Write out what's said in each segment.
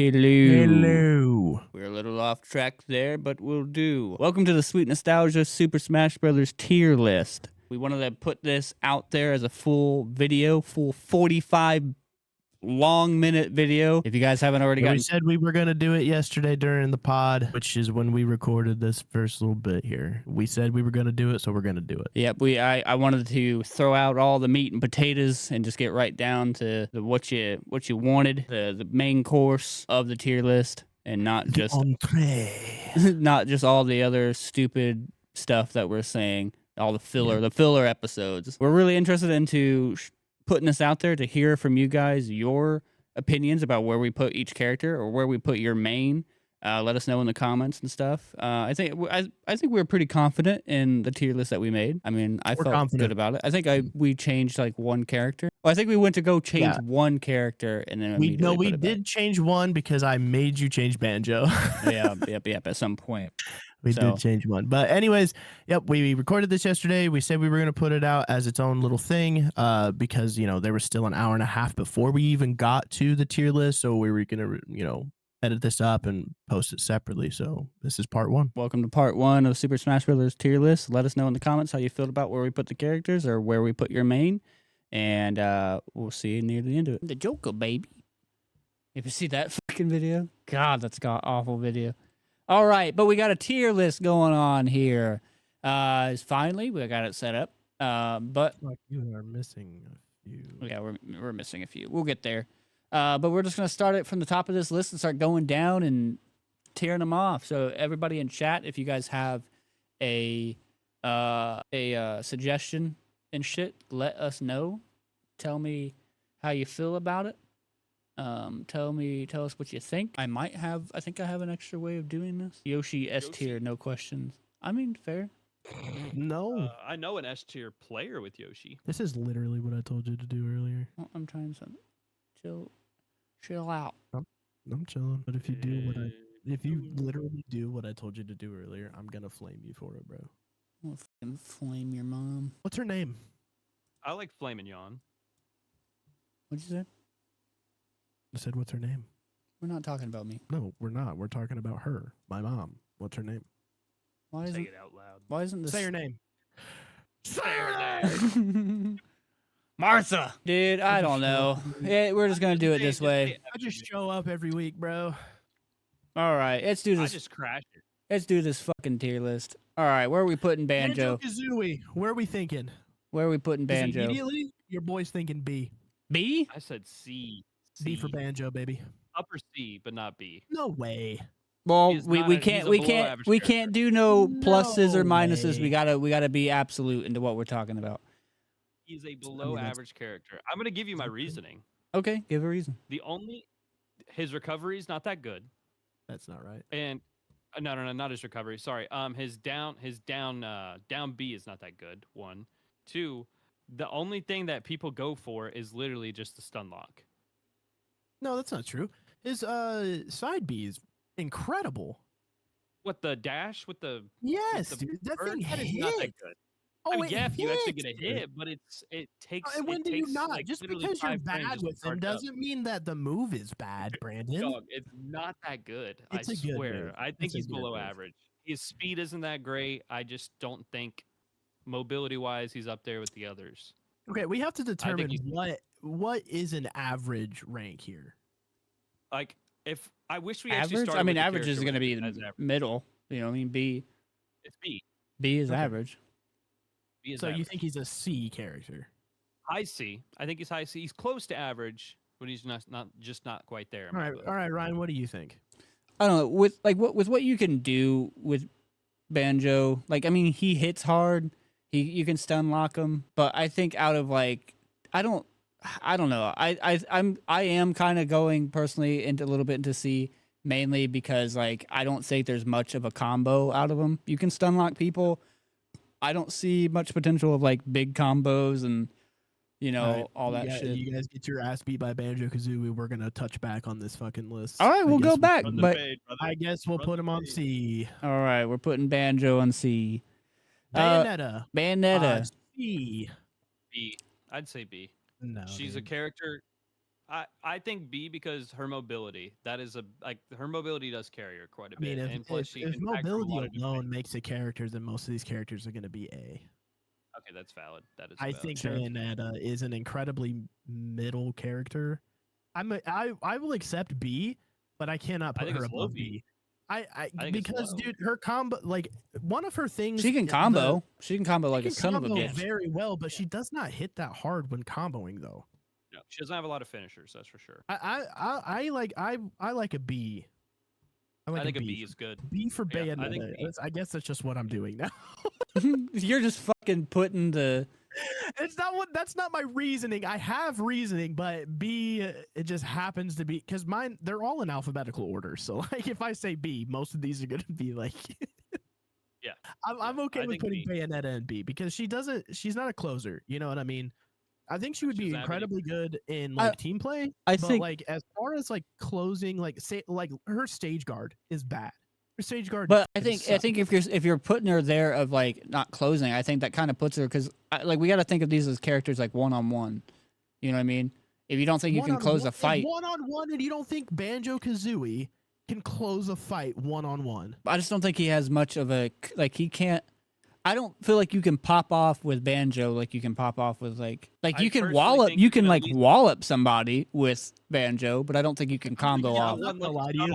Hello. Hello. We're a little off track there, but we'll do. Welcome to the Sweet Nostalgia Super Smash Bros. Tier list. We wanted to put this out there as a full video, full 45 long-minute video. If you guys haven't already gotten... We said we were going to do it yesterday during the pod, which is when we recorded this first little bit here. We said we were going to do it, so we're going to do it. Yep, I wanted to throw out all the meat and potatoes and just get right down to what you wanted, the main course of the tier list, and not just not just all the other stupid stuff that we're saying, all the filler episodes. We're really interested into putting this out there to hear from you guys your opinions about where we put each character or where we put your main. Let us know in the comments and stuff. I think we were pretty confident in the tier list that we made. I mean, I felt good about it. I think we changed like one character. Well, I think we went to go change one character and then we did change one because I made you change Banjo. Yep. At some point. We did change one. But anyways, yep, we recorded this yesterday. We said we were going to put it out as its own little thing because, you know, there was still an hour and a half before we even got to the tier list. So we were going to, you know, edit this up and post it separately. So this is part one. Welcome to part one of Super Smash Bros. Tier list. Let us know in the comments how you feel about where we put the characters or where we put your main. And we'll see you near the end of it. The Joker, baby. If you see that fucking video, God, that's got awful video. All right, but we got a tier list going on here. Finally, we got it set up. But you are missing a few. Yeah, we're missing a few. We'll get there. But we're just gonna start it from the top of this list and start going down and tearing them off. So everybody in chat, if you guys have a suggestion and shit, let us know. Tell me how you feel about it. Tell us what you think. I think I have an extra way of doing this. Yoshi S tier, no questions. I mean, fair. No. I know an S tier player with Yoshi. This is literally what I told you to do earlier. Well, I'm trying something. Chill out. I'm chilling. But if you literally do what I told you to do earlier, I'm gonna flame you for it, bro. I'm gonna fucking flame your mom. What's her name? I like Flamin' Yawn. What'd you say? I said, what's her name? We're not talking about me. No, we're not. We're talking about her, my mom. What's her name? Say it out loud. Why isn't this? Say her name. Say her name. Martha. Dude, I don't know. Yeah, we're just gonna do it this way. I just show up every week, bro. All right, let's do this. I just crashed it. Let's do this fucking tier list. All right, where are we putting Banjo? Banjo-Kazooie. Where are we thinking? Where are we putting Banjo? Immediately, your boy's thinking B. B? I said C. B for Banjo, baby. Upper C, but not B. No way. Well, we can't do no pluses or minuses. We gotta be absolute into what we're talking about. He's a below average character. I'm gonna give you my reasoning. Okay, give a reason. His recovery is not that good. That's not right. And no, not his recovery. Sorry. His down B is not that good. 1, 2. The only thing that people go for is literally just the stun lock. No, that's not true. His side B is incredible. What, the dash with the dude, that thing is not that good. Oh, I mean, if you actually get a hit, but it takes. And when do you not? Like, just because you're bad with him doesn't mean that the move is bad, Brandon. Dog, it's not that good. I swear. I think he's below average. His speed isn't that great. I just don't think mobility-wise he's up there with the others. Okay, we have to determine what is an average rank here. Like, if I wish we average. Actually started I mean, with average is going to be middle. You know, I mean, B. It's B. B is average. B is so average. You think he's a C character? High C. I think he's high C. He's close to average, but he's not quite there. All right, Ryan. What do you think? I don't know. With what you can do with Banjo, like, I mean, he hits hard. You can stun lock him, but I think out of like, I don't know. I am kind of going personally into a little bit into C, mainly because like I don't think there's much of a combo out of him. You can stun lock people. I don't see much potential of like big combos and all that shit. You guys get your ass beat by Banjo-Kazooie. We're gonna touch back on this fucking list. All right, we'll go back, but I guess we'll put him on C. All right, we're putting Banjo on C. Bayonetta. C. B. I'd say B. No, she's a character. I think B because her mobility. That is her mobility does carry her quite a I mean, bit, and plus she if can attack from a mobility lot of different alone angles. makes a character, then most of these characters are going to be A. Okay, that's valid. That is I valid. think Sure. Bayonetta is an incredibly middle character. I will accept B, but I cannot I put think her it's low above B. B. I think it's Because low. dude, her combo, like one of her things, She can combo. She can combo like a son of a bitch. very well, but she does not hit that hard when comboing though. No, she doesn't have a lot of finishers. That's for sure. I like a B. I think a B is good. B for Yeah, Bayonetta. I think B. I guess that's just what I'm doing now. You're just fucking putting the. That's not my reasoning. I have reasoning, but B, it just happens to be because they're all in alphabetical order. So like if I say B, most of these are gonna be like Yeah. I'm okay I with think putting B. Bayonetta in B because she's not a closer. You know what I mean? I think she would She be doesn't have any- incredibly good in like team play. I but think- like as far as like closing, like say like her stage guard is bad. Her stage guard, But I think if you're putting her there of like not closing, I think that kind of puts her because like we got to think of these as characters like 1-on-1. You know what I mean? If you don't think you can close a fight, 1-on-1, and you don't think Banjo-Kazooie can close a fight 1-on-1. I just don't think he has much of a like he can't. I don't feel like you can pop off with Banjo like you can pop off with like I you can personally wallop think you you can can at like least- wallop somebody with Banjo, but I don't think you can combo yeah, off. I'm not gonna lie to you.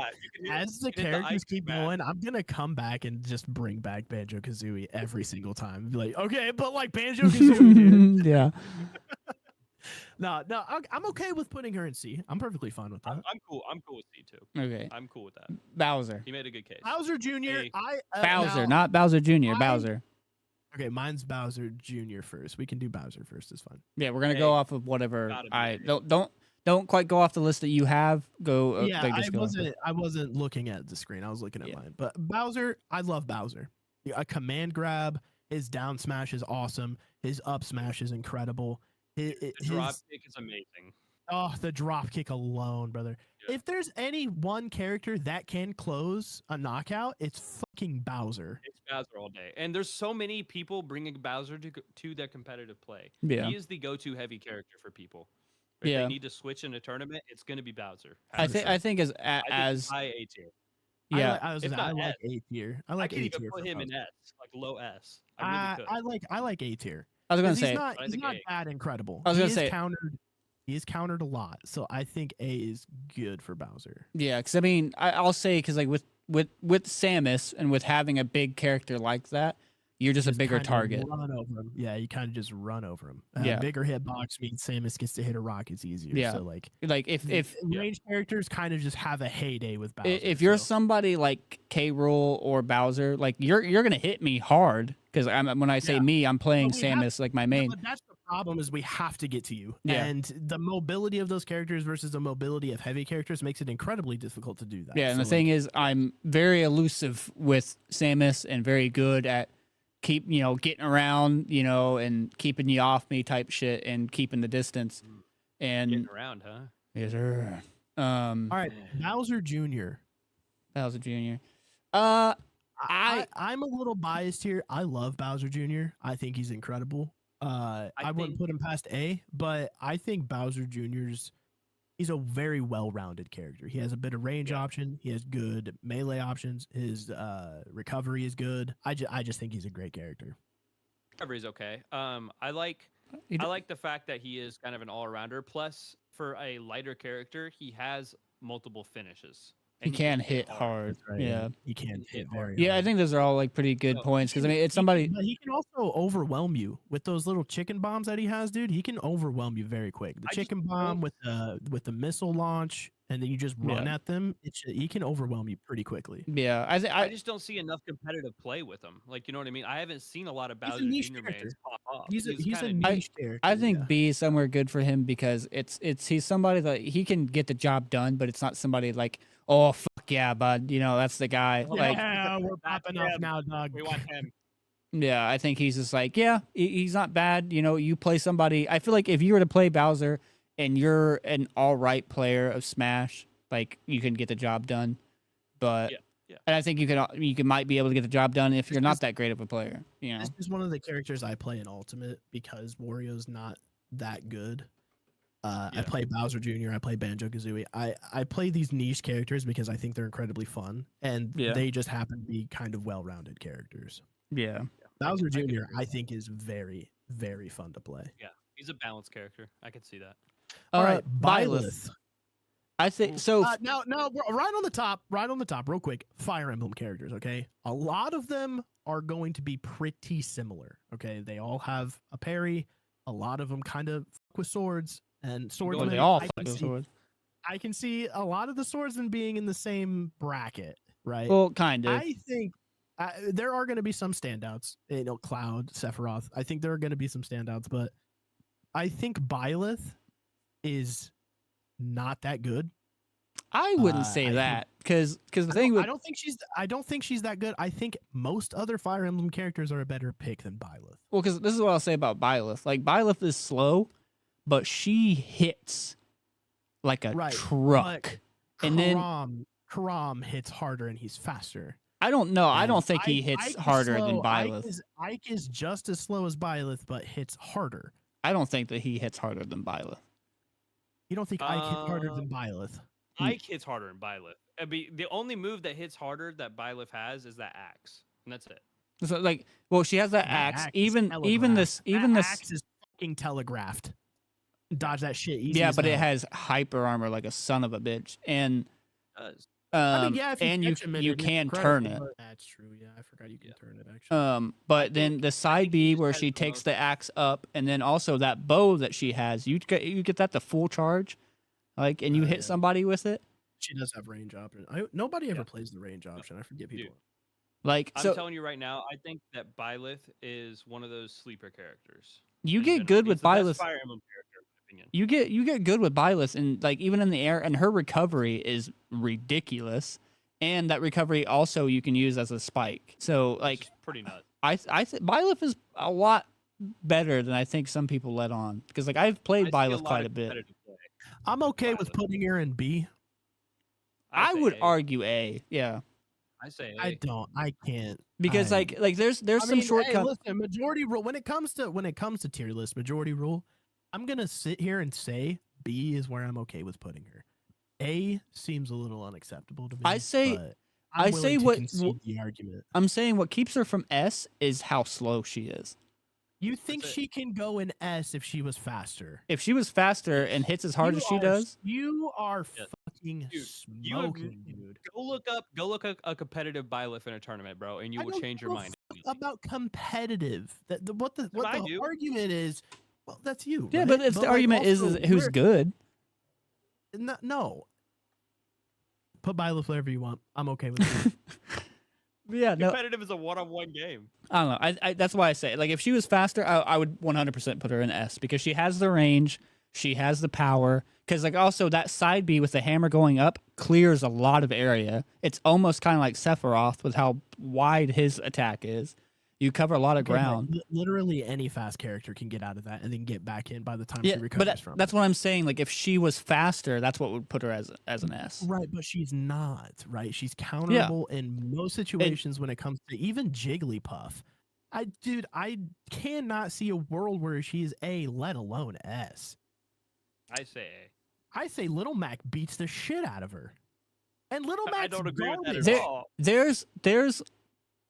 As the hit the characters ice keep man. going, I'm gonna come back and just bring back Banjo-Kazooie every single time. Be like, okay, but like Banjo-Kazooie, dude. Yeah. No, I'm okay with putting her in C. I'm perfectly fine with that. I'm cool. I'm cool with C too. Okay. I'm cool with that. Bowser. He made a good case. Bowser Jr. Hey. Bowser, now- not Bowser Jr. Bowser. Okay, mine's Bowser Jr. first. We can do Bowser first. It's fine. Yeah, we're gonna Hey, go off of whatever. gotta be I A. don't quite go off the list that you have. Go. Yeah, like, just I go off wasn't. I wasn't looking at the screen. I was looking at Yeah. mine. But Bowser, I love Bowser. A command grab, his down smash is awesome. His up smash is incredible. The drop kick is amazing. The drop kick alone, brother. Yeah. If there's any one character that can close a knockout, it's fucking Bowser. It's Bowser all day, and there's so many people bringing Bowser to their competitive play. Yeah. He is the go-to heavy character for people. If Yeah. they need to switch in a tournament, it's going to be Bowser. I think as I think as high A tier. yeah. I If not like S. A tier. I I like can A even tier. put for him in Bowser. S, like low S. I really could. I like A tier. I was gonna 'Cause say. I he's think not A. that incredible. I was gonna He is say- countered. He is countered a lot, so I think A is good for Bowser. Yeah, because I mean, I'll say because like with Samus and with having a big character like that, you're just a bigger kinda target. Run over him. Yeah, you kind of just run over him. Yeah. Bigger hitbox means Samus gets to hit a rockets easier. Yeah. So like Like if range characters kind of just have a heyday with Bowser. if you're so. somebody like K. Rool or Bowser, like you're gonna hit me hard because when I say Yeah. me, I'm playing But we have- Samus like my Yeah, main. but that's the problem is we have to get to you. Yeah. And the mobility of those characters versus the mobility of heavy characters makes it incredibly difficult to do that. Yeah, and So, the thing is, I'm very elusive with Samus and very good at getting around, and keeping you off me type shit and keeping the distance. And Getting around, huh? yes, sir. all right, Bowser Jr. Bowser Jr. I'm a little biased here. I love Bowser Jr. I think he's incredible. I wouldn't think- put him past A, but I think Bowser Jr.'s he's a very well-rounded character. He has a bit of range option. He has good melee options. His recovery is good. I just think he's a great character. Recovery's okay. I like the fact that he is kind of an all-arounder. Plus, for a lighter character, he has multiple finishes. He and can hit hard. Yeah. He can hit very Yeah, I hard. think those are all like pretty good So, points because I mean it's somebody. But he can also overwhelm you with those little chicken bombs that he has, dude. He can overwhelm you very quick. The I just chicken bomb with the missile launch, and then you just run at them. He can overwhelm you pretty quickly. Yeah, I just don't see enough competitive play with him. Like, you know what I mean? I haven't seen a lot of He's a Bowser niche Jr. character. mains pop up. He's a kinda niche character. I think yeah. B is somewhere good for him because he's somebody that he can get the job done, but it's not somebody like, oh fuck yeah, bud, that's the guy. Like, Yeah, we're That's popping off him. now, dog. We want him. yeah, I think he's just like, yeah, he's not bad. You play somebody. I feel like if you were to play Bowser and you're an all right player of Smash, like you can get the job done. But Yeah. and I think you might be able to get the job done if you're not that great of a player. This is one of the characters I play in Ultimate because Wario's not that good. I play Bowser Jr. I play Banjo-Kazooie. I play these niche characters because I think they're incredibly fun, and they just happen to be kind of well-rounded characters. Yeah. Bowser Jr. I think is very, very fun to play. Yeah, he's a balanced character. I can see that. All right, Byleth. I think so. Now, right on the top, real quick. Fire Emblem characters. Okay, a lot of them are going to be pretty similar. Okay, they all have a parry. A lot of them kind of fuck with swords and swords. They all fuck with swords. I can see a lot of the swordsmen being in the same bracket, right? Well, kind of. I think there are going to be some standouts. Cloud, Sephiroth. I think there are going to be some standouts, but I think Byleth is not that good. I wouldn't say that because the thing with I don't think she's that good. I think most other Fire Emblem characters are a better pick than Byleth. Well, because this is what I'll say about Byleth. Like Byleth is slow, but she hits like a truck. And then Karam hits harder and he's faster. I don't know. I don't think he hits harder than Byleth. Ike is just as slow as Byleth, but hits harder. I don't think that he hits harder than Byleth. You don't think Ike hits harder than Byleth? Ike hits harder than Byleth. The only move that hits harder that Byleth has is that axe, and that's it. So like, well, she has that axe. Even this axe is fucking telegraphed. Dodge that shit easy. Yeah, but it has hyper armor like a son of a bitch, and you can turn it. That's true. Yeah, I forgot you can turn it actually. But then the side B where she takes the axe up, and then also that bow that she has, you get that to full charge, like, and you hit somebody with it. She does have range option. Nobody ever plays the range option. I forget people. Dude, like, I'm telling you right now, I think that Byleth is one of those sleeper characters. You get good with Byleth. Fire Emblem character, in my opinion. You get good with Byleth, and like even in the air, and her recovery is ridiculous. And that recovery also you can use as a spike. So like pretty nuts. I think Byleth is a lot better than I think some people let on, because like I've played Byleth quite a bit. I'm okay with putting her in B. I would argue A. Yeah. I say A. I can't. Because like there's some shortcuts. Hey, listen, majority rule when it comes to tier list, majority rule, I'm gonna sit here and say B is where I'm okay with putting her. A seems a little unacceptable to me. I say what the argument. I'm saying what keeps her from S is how slow she is. You think she can go in S if she was faster? If she was faster and hits as hard as she does, you are fucking smoking, dude. Go look up a competitive Byleth in a tournament, bro, and you will change your mind. About competitive. What the argument is? Well, that's you. Yeah, right? but the argument is who's good. No. Put Byleth wherever you want. I'm okay with it. Yeah, competitive is a one-on-one game. I don't know. I that's why I say, like, if she was faster, I would 100% put her in S, because she has the range, she has the power. Because like also that side B with the hammer going up clears a lot of area. It's almost kind of like Sephiroth with how wide his attack is. You cover a lot of ground. Like, literally any fast character can get out of that and then get back in by the time she recovers from it. That's what I'm saying. Like if she was faster, that's what would put her as an S. Right, but she's not, right? She's counterable in most situations when it comes to even Jigglypuff. I cannot see a world where she's A, let alone S. I say A. I say Little Mac beats the shit out of her. And Little Mac's I don't agree garbage. with that at all.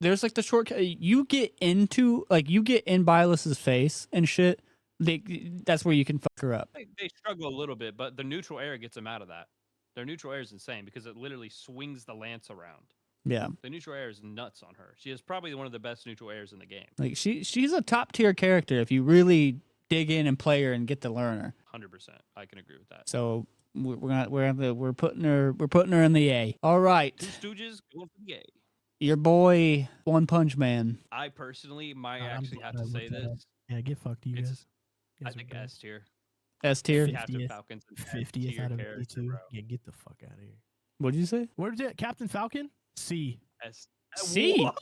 There's like the shortcut you get in Byleth's face and shit. That's where you can fuck her up. They struggle a little bit, but the neutral air gets them out of that. Their neutral air is insane because it literally swings the lance around. Yeah, the neutral air is nuts on her. She is probably one of the best neutral airs in the game. Like she's a top tier character if you really dig in and play her and get to learn her. 100%, I can agree with that. So we're putting her in the A. All right, Two Stooges going for the A. Your boy, One Punch Man. I personally might actually have to say this. Yeah, get fucked, you guys. I think S tier. S tier? 50th out of 82. Yeah, get the fuck out of here. What did you say? Where is it? Captain Falcon? C. S. C? What?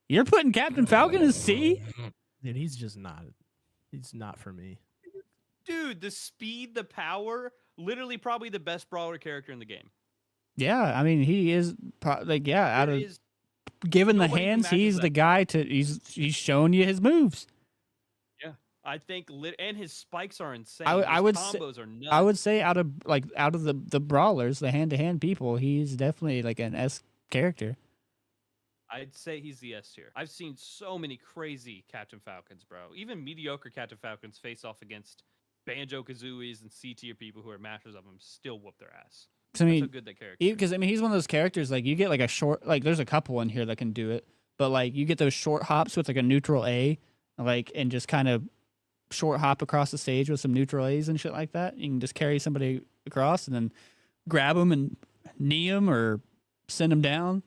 You're putting Captain Falcon as C? Dude, he's not for me. Dude, the speed, the power, literally probably the best brawler character in the game. Yeah, I mean, he is, given the hands, he's the guy he's showing you his moves. Yeah. I think, and his spikes are insane. I His would combos are nuts. I would say out of the brawlers, the hand-to-hand people, he's definitely like an S character. I'd say he's the S tier. I've seen so many crazy Captain Falcons, bro. Even mediocre Captain Falcons face off against Banjo Kazooies and C tier people who are masters of them, still whoop their ass. I mean, that's how good that character. Because I mean, he's one of those characters like you get like a short, like there's a couple in here that can do it, but like you get those short hops with like a neutral A, like and just kind of short hop across the stage with some neutral A's and shit like that. You can just carry somebody across and then grab them and knee them or send them down.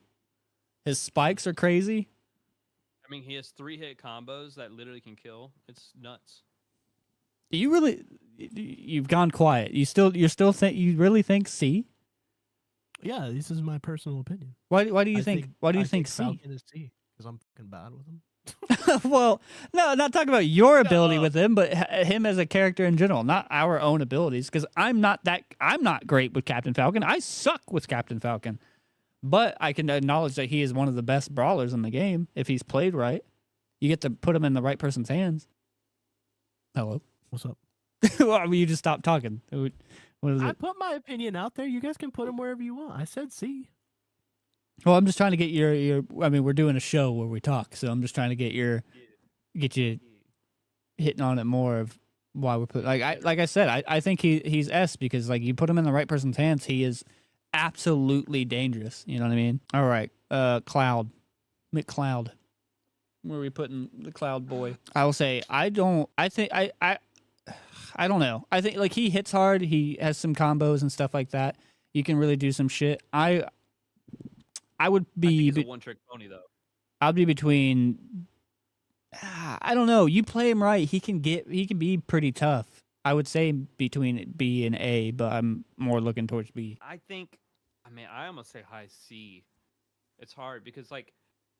His spikes are crazy. I mean, he has 3-hit combos that literally can kill. It's nuts. You've gone quiet. You really think C? Yeah, this is my personal opinion. Why do you think C? Falcon is C because I'm fucking bad with him. Well, no, not talking about your ability with him, but him as a character in general, not our own abilities. Because I'm not great with Captain Falcon. I suck with Captain Falcon, but I can acknowledge that he is one of the best brawlers in the game if he's played right. You get to put him in the right person's hands. Hello, what's up? Well, you just stopped talking. What is it? I put my opinion out there. You guys can put him wherever you want. I said C. Well, I'm just trying to get your. I mean, we're doing a show where we talk, so I'm just trying to get you hitting on it more of why we put like I said, I think he's S because like you put him in the right person's hands, he is absolutely dangerous. You know what I mean? All right, Cloud, McCloud. Where are we putting the Cloud boy? I will say I don't know. I think like he hits hard. He has some combos and stuff like that. You can really do some shit. I would be. I think he's a one-trick pony, though. I'd be between. I don't know. You play him right, he can be pretty tough. I would say between B and A, but I'm more looking towards B. I almost say high C. It's hard because, like,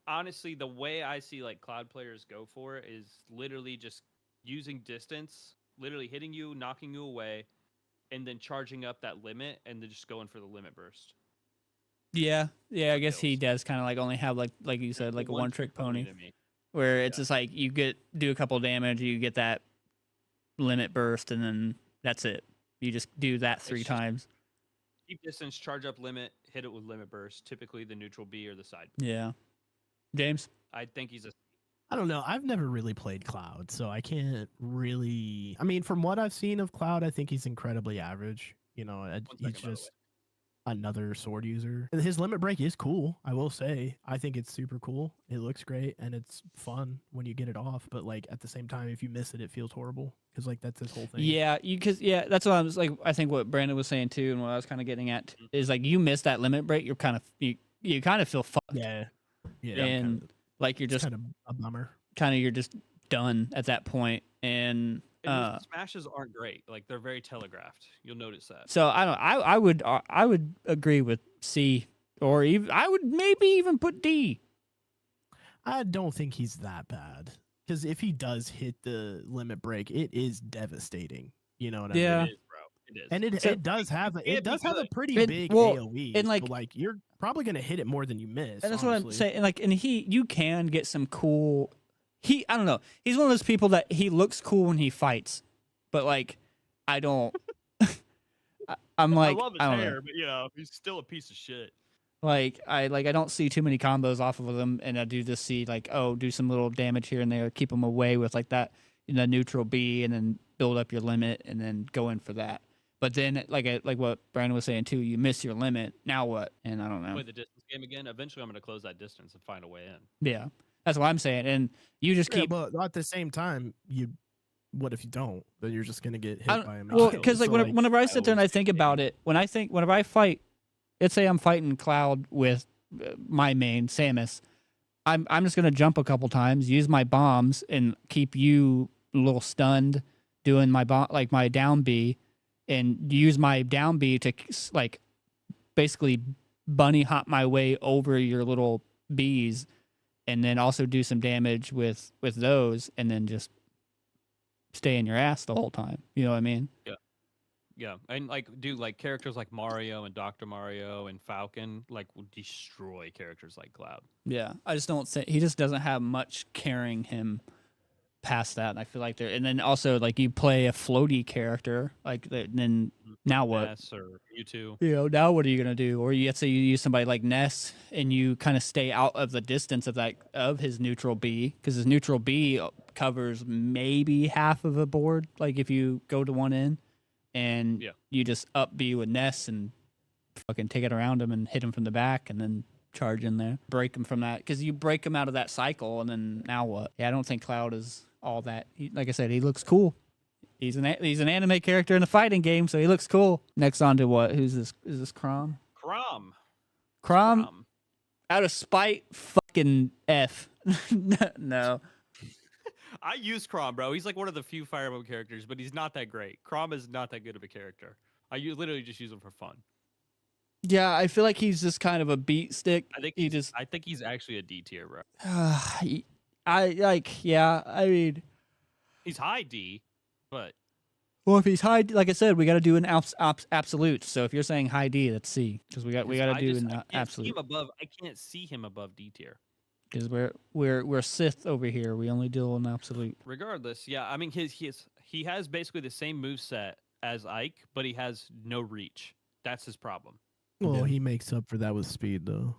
honestly, the way I see like Cloud players go for it is literally just using distance, literally hitting you, knocking you away, and then charging up that limit, and then just going for the limit burst. Yeah. I guess he does kind of like only have like you said like a one trick pony, where it's just like you do a couple damage, you get that limit burst, and then that's it. You just do that 3 times. Keep distance, charge up limit, hit it with limit burst. Typically the neutral B or the side. Yeah. James, I think he's a. I don't know. I've never really played Cloud, so I can't really. I mean, from what I've seen of Cloud, I think he's incredibly average. You know, he's just another sword user. His limit break is cool, I will say. I think it's super cool. It looks great and it's fun when you get it off, but like at the same time, if you miss it, it feels horrible because like that's his whole thing. Yeah, that's what I was like. I think what Brandon was saying too, and what I was kind of getting at is like you miss that limit break, you're kind of you kind of feel fucked. Yeah, and like you're just kind of a bummer. Kind of you're just done at that point, and smashes aren't great. Like they're very telegraphed. You'll notice that. So I would agree with C, or even I would maybe even put D. I don't think he's that bad because if he does hit the limit break, it is devastating. You know what I mean? It is, bro. It is. And it does have a pretty big AOE. And like you're probably gonna hit it more than you miss. And that's honestly. what I'm saying. And you can get some cool. I don't know. He's one of those people that he looks cool when he fights, but like, I don't. I'm like, I love his hair, but you know, he's still a piece of shit. Like I don't see too many combos off of them, and I do just see like, do some little damage here and there, keep them away with like that in the neutral B, and then build up your limit, and then go in for that. But then, like what Brandon was saying too, you miss your limit. Now what? And I don't know. Play the distance game again. Eventually, I'm going to close that distance and find a way in. Yeah, that's what I'm saying. And you just keep. But at the same time, what if you don't? Then you're just going to get hit by him. Well, because like whenever I sit there and I think about it, whenever I fight, let's say I'm fighting Cloud with my main Samus, I'm just going to jump a couple times, use my bombs, and keep you a little stunned, doing my my down B. And use my down B to like basically bunny hop my way over your little Bs, and then also do some damage with those, and then just stay in your ass the whole time. You know what I mean? Yeah, and like, dude, like characters like Mario and Dr. Mario and Falcon like will destroy characters like Cloud. Yeah, I just don't think he just doesn't have much carrying him past that. I feel like they're, and then also like you play a floaty character, like then now what? Ness or U2. You know, now what are you gonna do? Or you let's say you use somebody like Ness and you kind of stay out of the distance of that of his neutral B, because his neutral B covers maybe half of a board. Like if you go to one end and you just up B with Ness and fucking take it around him and hit him from the back and then charge in there, break him from that, because you break him out of that cycle, and then now what? Yeah, I don't think Cloud is all that. Like I said, he looks cool. He's an anime character in a fighting game, so he looks cool. Next on to what? Who's this? Is this Crom? Crom. Out of spite, fucking F. No. I use Crom, bro. He's like one of the few Fire Emblem characters, but he's not that great. Crom is not that good of a character. Literally just use him for fun. Yeah, I feel like he's just kind of a beat stick. I think he's actually a D tier, bro. I mean, he's high D, but if he's high, like I said, we got to do an absolute. So if you're saying high D, that's C, because we got to do an absolute. I can't see him above D tier. Because we're Sith over here. We only deal in absolute. Regardless, yeah, I mean he has basically the same moveset as Ike, but he has no reach. That's his problem. Well, he makes up for that with speed, though.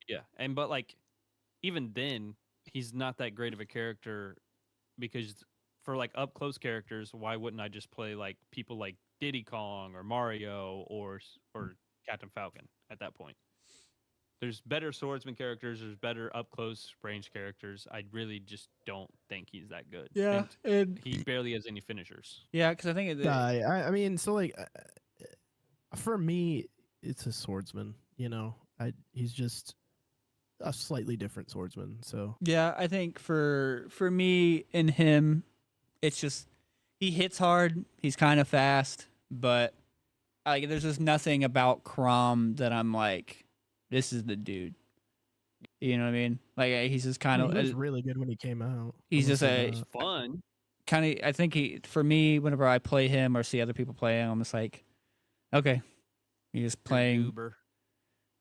Yeah, but like, even then, he's not that great of a character, because for like up close characters, why wouldn't I just play like people like Diddy Kong or Mario or Captain Falcon at that point? There's better swordsman characters. There's better up close range characters. I really just don't think he's that good. Yeah, and he barely has any finishers. Yeah, because I think I mean, so like, for me, it's a swordsman, you know. He's just a slightly different swordsman. So yeah, I think for me and him, it's just he hits hard. He's kind of fast, but like there's just nothing about Crom that I'm like, this is the dude. You know what I mean? Like he's just kind of. He was really good when he came out. He's just fun. Kind of. I think for me, whenever I play him or see other people play him, I'm just like, okay. You're just playing, Uber.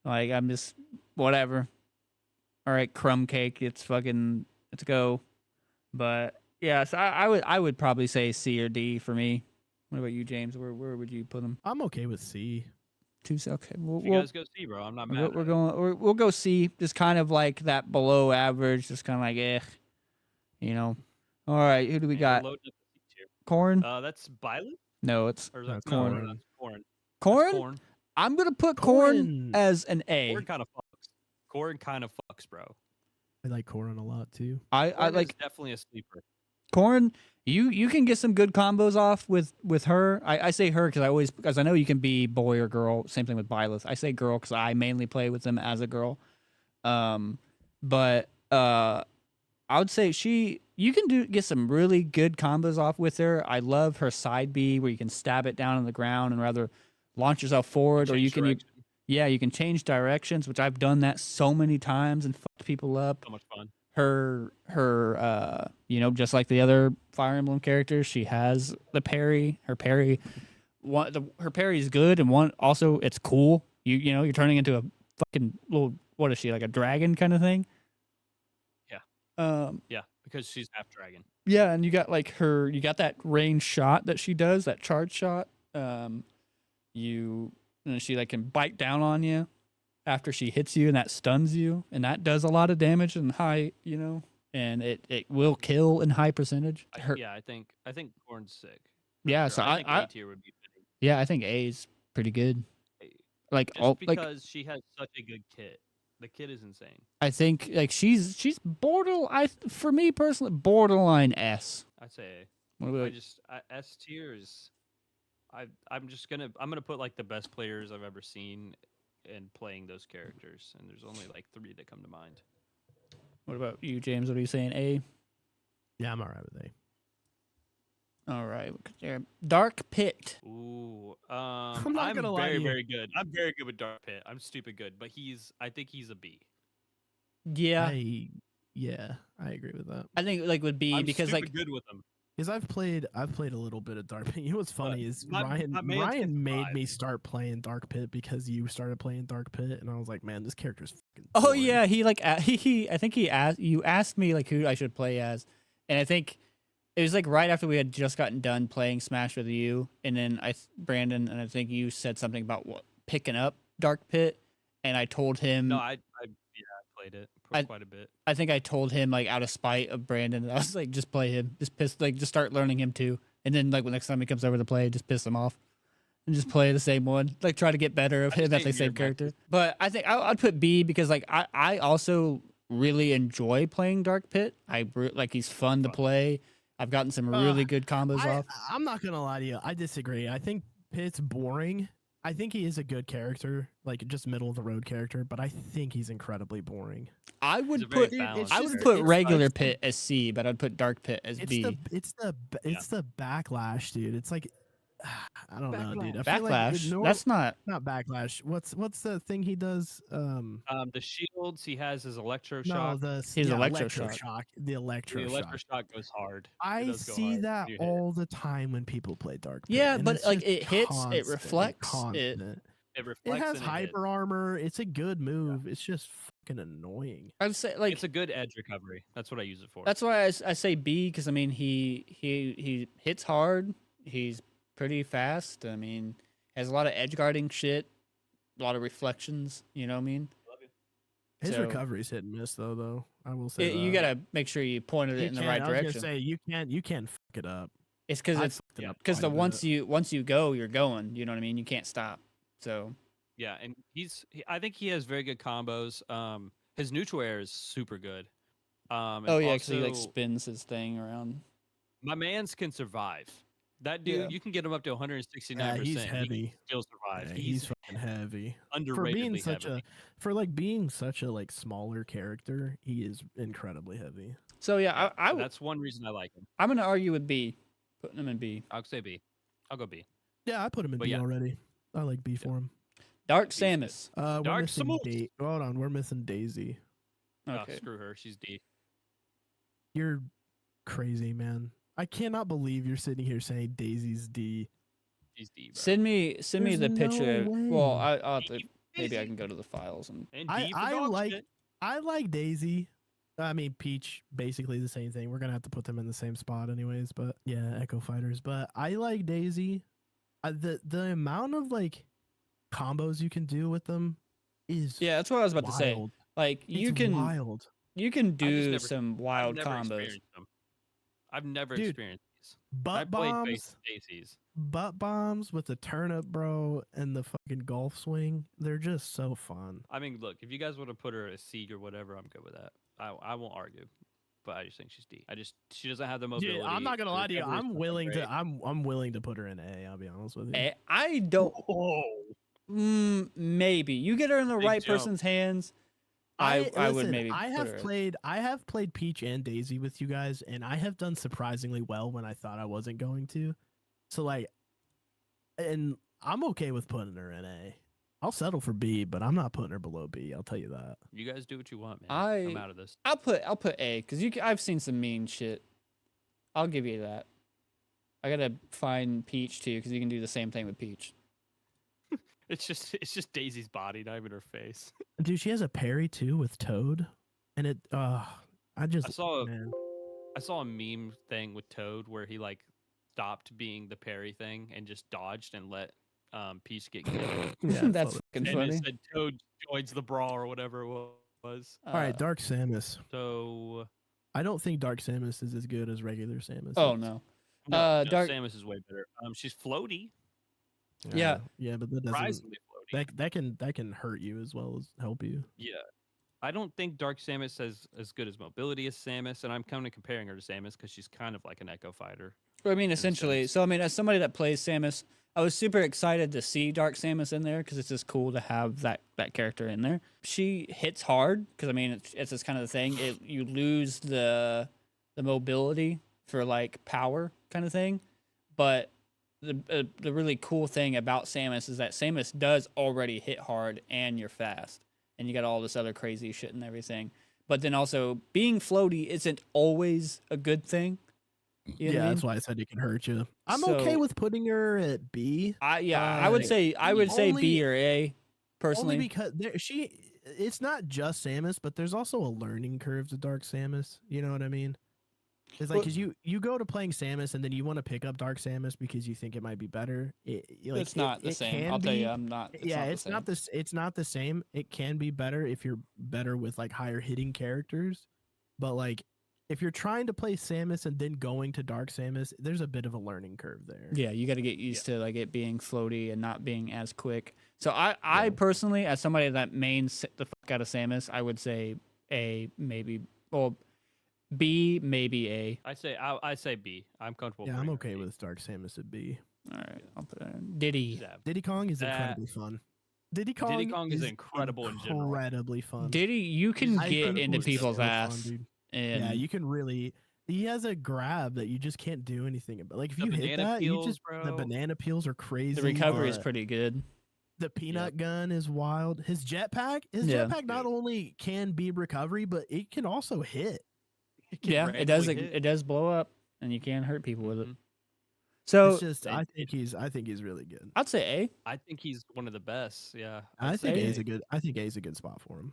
Like I'm just whatever. All right, crumb cake. Let's go. But yeah, so I would probably say C or D for me. What about you, James? Where would you put them? I'm okay with C. Okay, you guys go C, bro. I'm not mad. We'll go C. Just kind of like that below average. Just kind of like you know. All right, who do we got? Corn. That's Byleth? No, it's Corn. Corn. No, that's Corn. Corn. I'm gonna put Corn as an A. Corn kind of fucks, bro. I like Corn a lot too. I like definitely a sleeper. Corn. You can get some good combos off with her. I say her because I know you can be boy or girl. Same thing with Byleth. I say girl because I mainly play with them as a girl. But I would say you can get some really good combos off with her. I love her side B where you can stab it down on the ground and rather launch yourself forward, or you can you can change directions, which I've done that so many times and fucked people up. So much fun. Her just like the other Fire Emblem characters, she has the parry. Her parry is good, and also it's cool. You're turning into a fucking little, what is she, like a dragon kind of thing? Yeah. Yeah, because she's half dragon. Yeah, and you got that range shot that she does, that charge shot. She like can bite down on you after she hits you, and that stuns you, and that does a lot of damage and high, and it will kill in high percentage. I think Corn's sick. Yeah, sure. so I think A tier would be fitting. Yeah, I think A is pretty good. Like because she has such a good kit. The kit is insane. I think like she's for me personally borderline S. I'd say A. S tier is. I'm gonna put like the best players I've ever seen in playing those characters, and there's only like 3 that come to mind. What about you, James? What are you saying? A? Yeah, I'm alright with A. All right, Dark Pit. Ooh, I'm not gonna lie to you. Very good. I'm very good with Dark Pit. I'm stupid good, but I think he's a B. Yeah, I agree with that. I think like with B I'm because like good with him. Because I've played a little bit of Dark Pit. You know what's funny is Ryan made me start playing Dark Pit because you started playing Dark Pit, and I was like, man, this character's fucking boring. Yeah, he I think you asked me like who I should play as, and I think it was like right after we had just gotten done playing Smash with you, and then Brandon, and I think you said something about picking up Dark Pit, and I told him. No, I played it for quite a bit. I think I told him like out of spite of Brandon, I was like, just play him, just start learning him too, and then like the next time he comes over to play, just piss him off. And just play the same one, like try to get better of him at the same character. But I think I'd put B because like I also really enjoy playing Dark Pit. Like he's fun to play. I've gotten some really good combos off. I'm not gonna lie to you. I disagree. I think Pit's boring. I think he is a good character, like just middle of the road character, but I think he's incredibly boring. I would put regular Pit as C, but I'd put Dark Pit as B. It's the backlash, dude. It's like I don't know, dude. I Backlash. Feel like that's not backlash. What's the thing he does? The shields he has his electroshock. No, his electroshock. The The electroshock. electroshock goes hard. I see that all the time when people play Dark Pit. Yeah, but like it hits, it reflects, It reflects. It has hyper armor. It's a good move. Yeah. It's just fucking annoying. I'd say like it's a good edge recovery. That's what I use it for. That's why I say B because I mean he hits hard. He's pretty fast. I mean, has a lot of edge guarding shit, a lot of reflections. You know what I mean? Love you. His recovery's hit and miss though. I will say you gotta make sure you pointed it in the right direction. I was gonna say you can't fuck it up. It's because once you go, you're going. You know what I mean? You can't stop. So yeah, and I think he has very good combos. His neutral air is super good. Because he like spins his thing around. My man's can survive. That dude, you can get him up to 169%. He's heavy. He can still survive. Yeah, he's fucking heavy. Underratedly heavy. For being such a like smaller character, he is incredibly heavy. So yeah, that's one reason I like him. I'm gonna argue with B, putting him in B. I'll say B. I'll go B. Yeah, I put him in B already. I like B for him. Dark Samus. Dark Samus. Hold on, we're missing Daisy. Okay. Oh, screw her. She's D. You're crazy, man. I cannot believe you're sitting here saying Daisy's D. She's D, bro. Send me the picture. Way. Well, I'll have to, maybe I can go to the files and I like Daisy. I mean Peach, basically the same thing. We're gonna have to put them in the same spot anyways, but yeah, Echo Fighters. But I like Daisy. The amount of like combos you can do with them is that's what I was about to say. Like you can do some wild combos. I've never experienced these. Butt bombs with the turnip, bro, and the fucking golf swing. They're just so fun. I mean, look, if you guys want to put her a C or whatever, I'm good with that. I won't argue, but I just think she's D. She doesn't have the mobility. Yeah, I'm not gonna lie to you. I'm willing to put her in A. I'll be honest with you. I don't. Maybe you get her in the right person's hands. I would maybe. I have played Peach and Daisy with you guys, and I have done surprisingly well when I thought I wasn't going to. So and I'm okay with putting her in A. I'll settle for B, but I'm not putting her below B. I'll tell you that. You guys do what you want, man. I'm out of this. I'll put A because I've seen some mean shit. I'll give you that. I gotta find Peach too because you can do the same thing with Peach. It's just Daisy's body, not even her face. Dude, she has a parry too with Toad, and I saw a meme thing with Toad where he like stopped being the parry thing and just dodged and let Peach get killed. That's fucking funny. And it said Toad joins the brawl or whatever it was. All right, Dark Samus. So I don't think Dark Samus is as good as regular Samus. Oh no. Dark Samus is way better. She's floaty. Yeah, but that doesn't. That can hurt you as well as help you. Yeah, I don't think Dark Samus has as good as mobility as Samus, and I'm kind of comparing her to Samus because she's kind of like an Echo Fighter. I mean, essentially. So I mean, as somebody that plays Samus, I was super excited to see Dark Samus in there because it's just cool to have that character in there. She hits hard because I mean, it's just kind of the thing. You lose the mobility for like power kind of thing, but the really cool thing about Samus is that Samus does already hit hard and you're fast and you got all this other crazy shit and everything. But then also being floaty isn't always a good thing. You know what I mean? That's why I said it can hurt you. I'm okay with putting her at B. I would say B or A personally. Only because it's not just Samus, but there's also a learning curve to Dark Samus. You know what I mean? It's like, because you go to playing Samus and then you want to pick up Dark Samus because you think it might be better. It's not the same. Can I'll tell be, you, I'm not. it's not this. It's not the same. It can be better if you're better with like higher hitting characters, but like if you're trying to play Samus and then going to Dark Samus, there's a bit of a learning curve there. Yeah, you got to get used to like it being floaty and not being as quick. So I personally, as somebody that mains the fuck out of Samus, I would say A, maybe, well, B, maybe A. I say B. I'm comfortable. Yeah, I'm okay with Dark Samus at B. All right, I'll put it in. Diddy. Diddy Kong is incredibly fun. Diddy Kong is incredible in general. Incredibly fun. Diddy, you can get into people's ass. Fun, and yeah, you can really. He has a grab that you just can't do anything about. Like if you hit that, the banana peels are crazy. The recovery is pretty good. The peanut gun is wild. His jetpack, not only can be recovery, but it can also hit. It does. It does blow up, and you can hurt people with it. So it's just, I think he's really good. I'd say A. I think he's one of the best. Yeah, I think A's a good spot for him.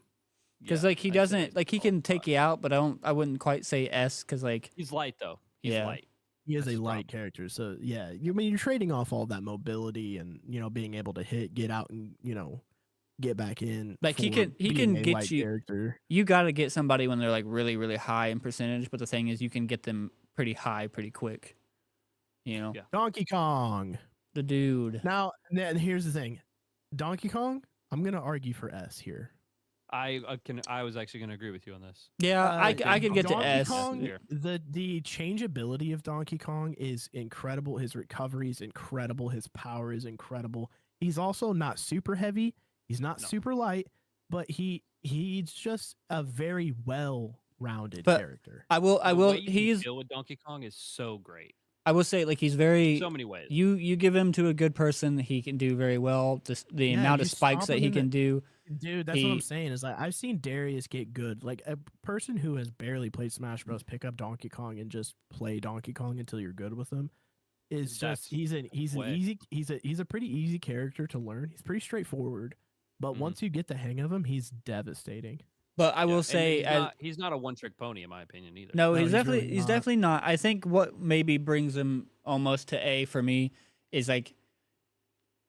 Because like he doesn't like he can take you out, but I wouldn't quite say S because like he's light though. He's light. He is a light character, so yeah. You're trading off all that mobility and being able to hit, get out, and get back in. Like he can get you. Character. You got to get somebody when they're like really really high in percentage, but the thing is you can get them pretty high pretty quick. Donkey Kong, the dude. Now here's the thing, Donkey Kong. I'm gonna argue for S here. I was actually going to agree with you on this. Yeah, I could get to S. Kong, the changeability of Donkey Kong is incredible. His recovery is incredible. His power is incredible. He's also not super heavy. He's not super light, but he's just a very well-rounded character. I will. He's deal with Donkey Kong is so great. I will say, like, he's very so many ways. You give him to a good person, he can do very well. The amount of spikes that he can do. Dude, that's what I'm saying. Is like I've seen Darius get good. Like a person who has barely played Smash Bros. Pick up Donkey Kong and just play Donkey Kong until you're good with him. He's a pretty easy character to learn. He's pretty straightforward, but once you get the hang of him, he's devastating. But I will say, he's not a one-trick pony in my opinion either. No, he's definitely not. I think what maybe brings him almost to A for me is like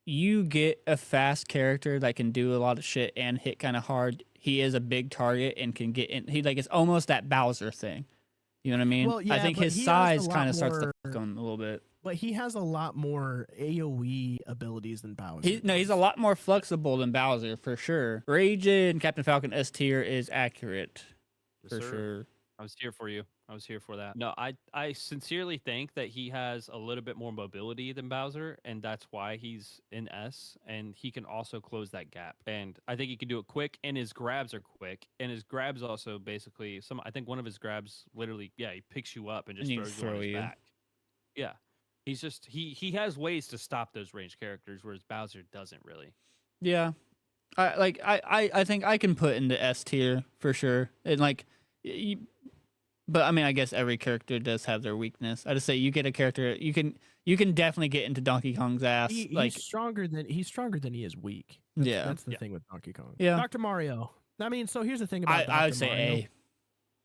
you get a fast character that can do a lot of shit and hit kind of hard. He is a big target and can get in. It's almost that Bowser thing. You know what I mean? Well, yeah, I think his size kind of starts to fuck him a little bit. But he has a lot more AoE abilities than Bowser. He's a lot more flexible than Bowser, for sure. Raijin, Captain Falcon S tier is accurate, for sure. I was here for you. I was here for that. No, I sincerely think that he has a little bit more mobility than Bowser, and that's why he's in S, and he can also close that gap. And I think he can do it quick, and his grabs are quick, and his grabs also basically, I think one of his grabs literally, he picks you up and just throws you on his back. Yeah. He's just he has ways to stop those ranged characters, whereas Bowser doesn't really. Yeah, I think I can put into S tier for sure, and like, but I mean I guess every character does have their weakness. I just say you get a character you can definitely get into Donkey Kong's ass. He's stronger than he is weak. That's the thing with Donkey Kong. Yeah, Dr. Mario. I mean, so here's the thing about I would say Mario. A.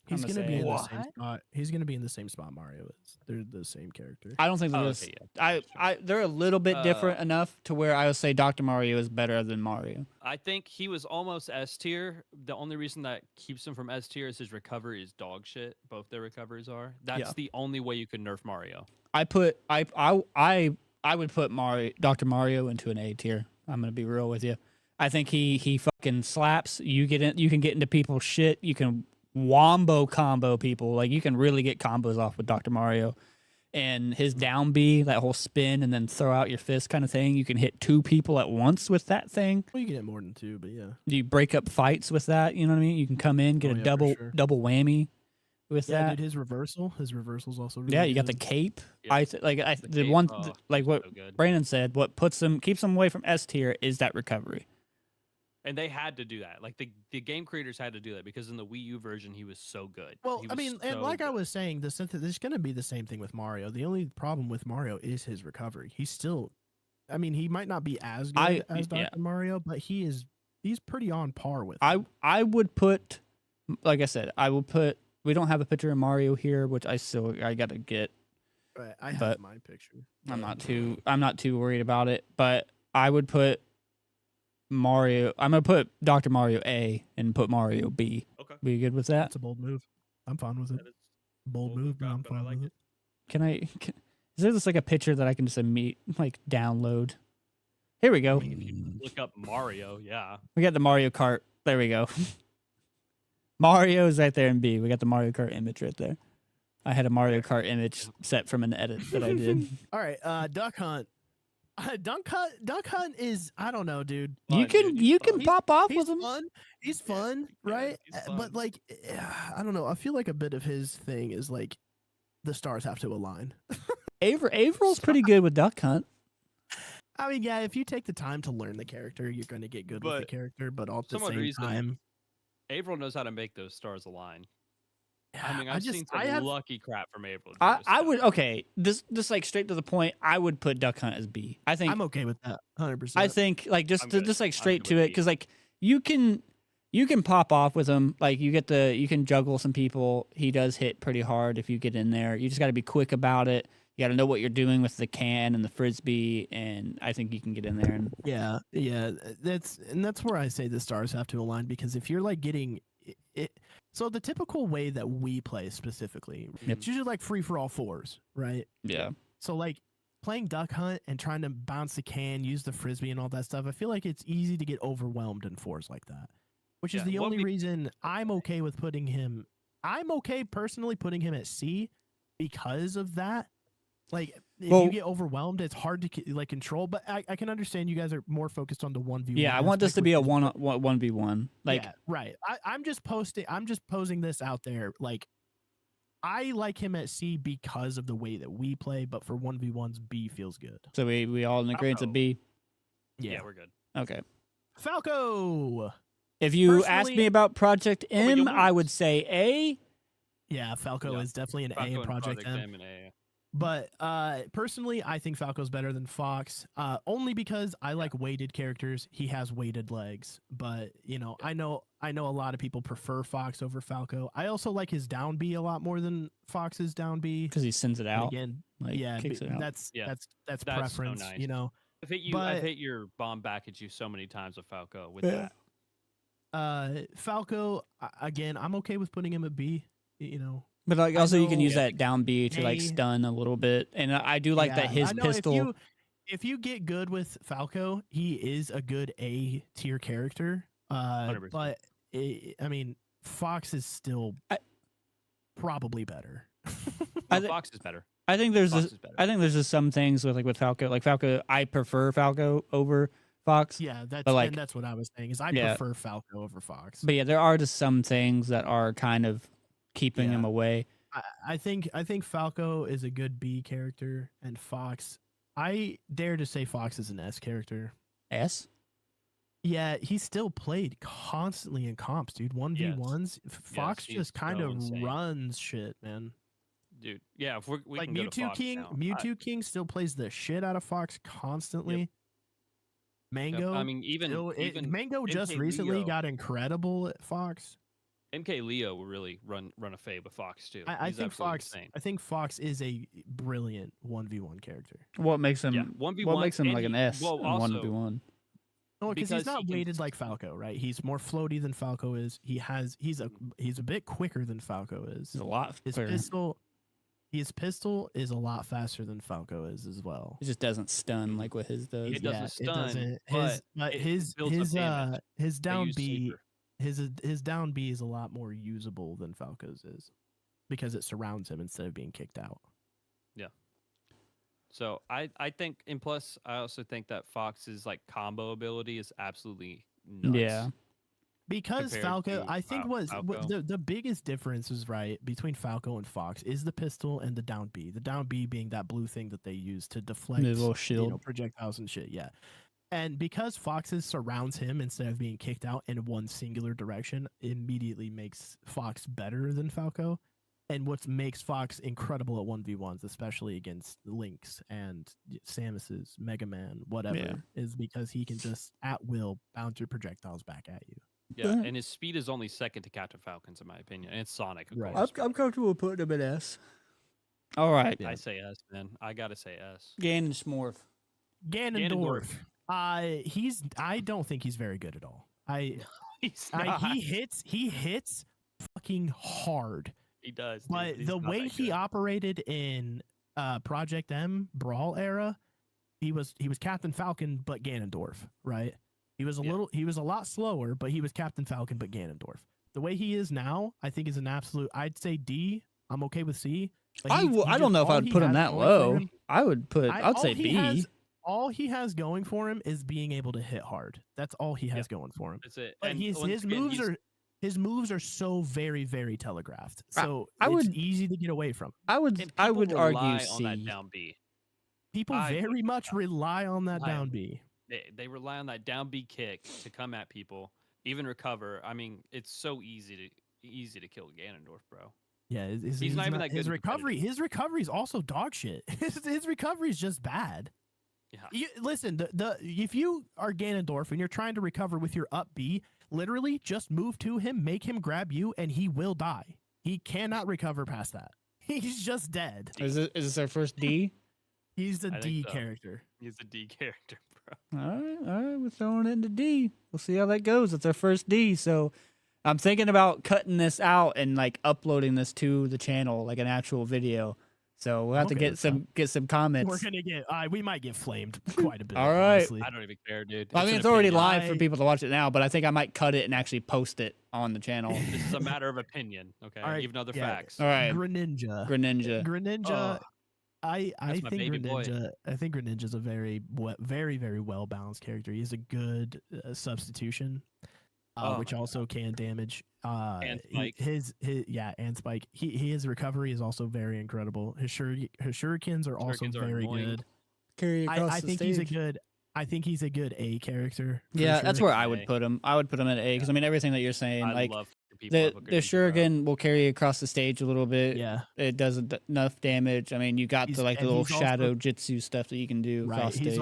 He's going to be in the same spot. He's going to be in the same spot Mario is. They're the same character. I don't think they're a little bit different enough to where I would say Dr. Mario is better than Mario. I think he was almost S tier. The only reason that keeps him from S tier is his recovery is dog shit. Both their recoveries are. That's the only way you can nerf Mario. I would put Dr. Mario into an A tier. I'm going to be real with you. I think he fucking slaps. You can get into people's shit. You can wombo combo people. Like you can really get combos off with Dr. Mario. And his down B, that whole spin and then throw out your fist kind of thing. You can hit 2 people at once with that thing. Well, you can hit more than 2, but yeah. You break up fights with that, you know what I mean? You can come in, get a double whammy with that. Dude, his reversal's also really good. You got the cape. Yeah. What Brandon said, what keeps him away from S tier is that recovery. And they had to do that. Like the game creators had to do that because in the Wii U version he was so good. Well, I mean, and like I was saying, there's going to be the same thing with Mario. The only problem with Mario is his recovery. He's still, I mean, he might not be as good as Dr. Mario, but he's pretty on par with him. I would put, like I said, I will put we don't have a picture of Mario here, which I gotta get. Right, I But have my picture. I'm not too worried about it. But I would put Mario. I'm gonna put Dr. Mario A and put Mario B. Okay. Be good with that? That's a bold move. I'm fine with it. That is Bold move, but I'm but I fine like with it. Is there just like a picture that I can just download? Here we go. I mean, if you look up Mario, yeah. We got the Mario Kart. There we go. Mario's right there in B. We got the Mario Kart image right there. I had a Mario Kart image set from an edit that I did. All right, Duck Hunt. Duck Hunt is, I don't know, dude. You can pop off with him. Fun. He's fun, right? he's fun. But like, I don't know. I feel like a bit of his thing is like the stars have to align. Averill's pretty good with Duck Hunt. I mean, yeah, if you take the time to learn the character, you're going to get good with the character. But at the same time, Averill knows how to make those stars align. I mean, I've seen I some have lucky crap from Averill. I would just like straight to the point. I would put Duck Hunt as B. I think I'm okay with that, 100%. I think like just like straight to it, with because like you can pop off with him. Like you can juggle some people. He does hit pretty hard if you get in there. You just got to be quick about it. You got to know what you're doing with the can and the frisbee, and I think you can get in there. And yeah, that's where I say the stars have to align, because if you're like getting it, so the typical way that we play specifically, it's usually like free for all fours, right? Yeah. So like playing Duck Hunt and trying to bounce the can, use the frisbee and all that stuff, I feel like it's easy to get overwhelmed in fours like that, which is the only reason I'm okay with putting him. I'm okay personally putting him at C because of that. Like, if you get overwhelmed, it's hard to like control. But I can understand you guys are more focused on the 1v1. Yeah, I want this to be a 1v1. Like, yeah, right. I'm just posing this out there. Like, I like him at C because of the way that we play, but for 1v1s, B feels good. So we all in agreement of B. Yeah, we're good. Okay. Falco. If you asked me about Project M, I would say A. Yeah, Falco is definitely an A in Project M. But personally, I think Falco's better than Fox, only because I like weighted characters. He has weighted legs, but I know a lot of people prefer Fox over Falco. I also like his down B a lot more than Fox's down B, because he sends it out. Again, kicks it out. That's preference. So nice. I've hit your bomb back at you so many times with Falco with that. Falco, again, I'm okay with putting him at B. But like also you can use that down B to like stun a little bit, and I do like that his pistol. If you get good with Falco, he is a good A tier character. 100%. But I mean, Fox is still probably better. Fox is better. I think there's just some things with Falco. Like Falco, I prefer Falco over Fox. Yeah, that's what I was saying. I prefer Falco over Fox. But yeah, there are just some things that are kind of keeping him away. I think Falco is a good B character, and Fox, I dare to say Fox is an S character. S? Yeah, he still played constantly in comps, dude. 1v1s. Fox just kind of runs shit, man. Dude, yeah, if we like can Mewtwo go to Fox King, now. King still plays the shit out of Fox constantly. Yep. Mango, I mean, even Mango just MK recently Leo. got incredible at Fox. MK Leo will really run a fade with Fox too. I think Fox is a brilliant 1v1 character. What makes him 1v1? What makes him like an S in also, 1v1? No, because he's not weighted like Falco, right? He's more floaty than Falco is. He's a bit quicker than Falco is. He's a lot quicker. His pistol is a lot faster than Falco is as well. It just doesn't stun like what his does. It doesn't stun. His down B. His down B is a lot more usable than Falco's is, because it surrounds him instead of being kicked out. Yeah. So I think, and plus I also think that Fox's like combo ability is absolutely nuts. Yeah. Because Falco, I think the biggest difference is between Falco and Fox is the pistol and the down B. The down B being that blue thing that they use to deflect the little shield, projectiles and shit. Yeah. And because Fox's surrounds him instead of being kicked out in one singular direction, immediately makes Fox better than Falco. And what makes Fox incredible at 1v1s, especially against Lynx and Samus's, Mega Man, whatever, is because he can just at will bounce your projectiles back at you. Yeah, and his speed is only second to Captain Falcon's in my opinion, and it's Sonic. Of Right. course. I'm comfortable putting him in S. All right. I say S, man. I gotta say S. Ganondorf. Ganondorf. I don't think he's very good at all. He's not. He hits fucking hard. He does. Dude. But He's the not way that he good. operated in Project M Brawl era, he was Captain Falcon but Ganondorf, right? He was a lot slower, but he was Captain Falcon but Ganondorf. The way he is now, I think is an absolute. I'd say D. I'm okay with C. I don't know if I'd put him that low. I'd say B. All he has going for him is being able to hit hard. That's all he has going for him. That's it. But And his moves are so very, very telegraphed. So it's easy to get away from. I would argue on C. that down B. People very much rely on that down B. They rely on that down B kick to come at people, even recover. I mean, it's so easy to kill Ganondorf, bro. Yeah, he's not even that good. His recovery is also dog shit. His recovery is just bad. Yeah. Listen, if you are Ganondorf and you're trying to recover with your up B, literally just move to him, make him grab you, and he will die. He cannot recover past that. He's just dead. Is this our first D? He's a D so. character. He's a D character, bro. All right, we're throwing it into D. We'll see how that goes. It's our first D, so I'm thinking about cutting this out and like uploading this to the channel, like an actual video. So we'll have to get some comments. We're gonna get we might get flamed quite a bit. All right. Honestly. I don't even care, dude. I mean, it's already live for people to watch it now, but I think I might cut it and actually post it on the channel. This is a matter of opinion, okay? All right, Even other yeah. facts. All right, Greninja. Greninja. I think baby boy. Greninja. I think Greninja's a very, very well balanced character. He's a good substitution, which also can damage. And Spike. And Spike. His recovery is also very incredible. His shurikens are also very good. Carry across I the think stage. I think he's a good A character. Yeah, sure. that's where I would put him. I would put him at A because I mean everything that you're saying, I like love people the shuriken will carry across the stage a little bit. Yeah, it does enough damage. I mean, you got the little shadow jitsu stuff that you can do across stage.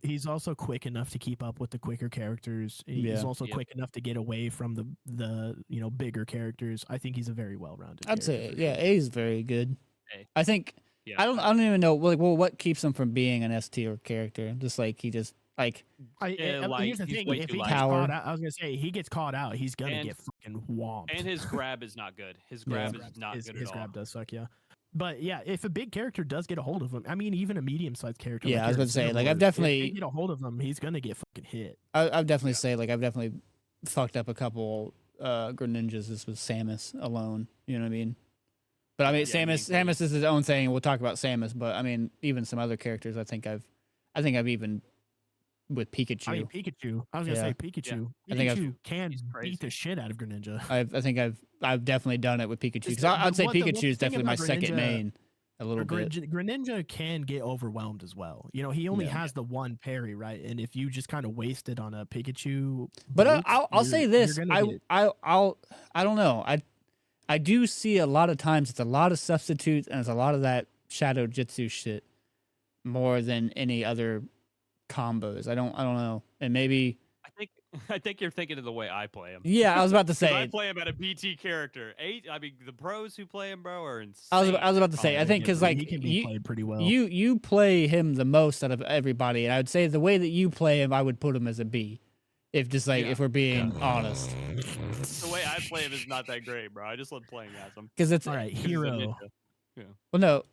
He's also quick enough to keep up with the quicker characters. He's also quick enough to get away from the bigger characters. I think he's a very well-rounded. I'd say A is very good. A. I think I don't even know what keeps him from being an S tier character. Just like he just like. Here's the thing: if he gets caught out, I was gonna say he gets caught out, he's gonna get fucking whomped. And his grab is not good. His grab is not good at all. His grab does suck, yeah. But yeah, if a big character does get a hold of him, I mean, even a medium-sized character. Yeah, like I was about to say, like I've definitely if they get a hold of him, he's gonna get fucking hit. I've definitely say like I've definitely fucked up a couple Greninjas just with Samus alone. You know what I mean? But I mean, Samus is his own thing, and we'll talk about Samus. But I mean, even some other characters, I think I've even with Pikachu. I mean, Pikachu. I was gonna say Pikachu. I think Pikachu can beat the shit out of Greninja. I think I've definitely done it with Pikachu because I'd say Pikachu is definitely my second main. A little bit. Greninja can get overwhelmed as well. You know, he only has the one parry, right? And if you just kind of waste it on a Pikachu, but I'll say this: I don't know. I do see a lot of times it's a lot of substitutes and it's a lot of that shadow jitsu shit more than any other combos. I don't know, and maybe I think you're thinking of the way I play him. Yeah, I was about to say I play him at a BT character. I mean, the pros who play him, bro, are insane. I was about to say I think because like he can be played pretty well. You play him the most out of everybody, and I would say the way that you play him, I would put him as a B. If just like if we're being honest, the way I play him is not that great, bro. I just love playing as him because it's all right. Hero. Yeah. Well, no.